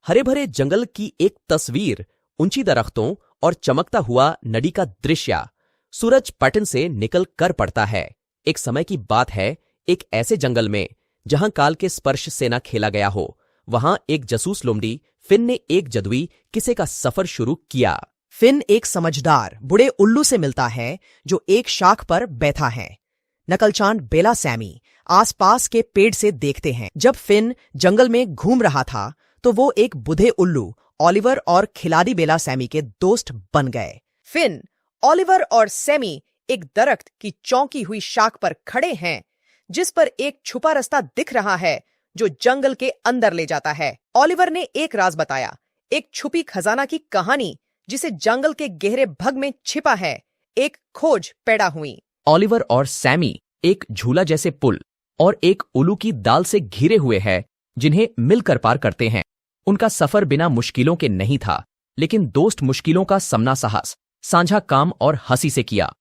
हरे भरे जंगल की एक तस्वीर, ऊंची दरख्तों और चमकता हुआ नदी का दृश्य सूरज पैटर्न से निकल कर पड़ता है। एक समय की बात है, एक ऐसे जंगल में जहां काल के स्पर्श से न खेला गया हो, वहां एक जासूस लोमड़ी फिन ने एक जदुई किस्से का सफर शुरू किया। फिन एक समझदार बूढ़े उल्लू से मिलता है जो एक शाख पर बैठा है। नकलचांद बेला सैमी आसपास के पेड़ से देखते हैं। जब फिन जंगल में घूम रहा था तो वो एक बूढ़े उल्लू ओलिवर और खिलाड़ी बेला सैमी के दोस्त बन गए। फिन, ओलिवर और सैमी एक दरख्त की चौंकी हुई शाख पर खड़े हैं जिस पर एक छुपा रास्ता दिख रहा है जो जंगल के अंदर ले जाता है। ओलिवर ने एक राज बताया, एक छुपी खजाना की कहानी जिसे जंगल के गहरे भग में छिपा है। एक खोज पैदा हुई। ओलिवर और सैमी एक झूला जैसे पुल और एक उल्लू की दाल से घिरे हुए हैं जिन्हें मिलकर पार करते हैं। उनका सफर बिना मुश्किलों के नहीं था, लेकिन दोस्त मुश्किलों का सामना साहस, साझा काम और हंसी से किया।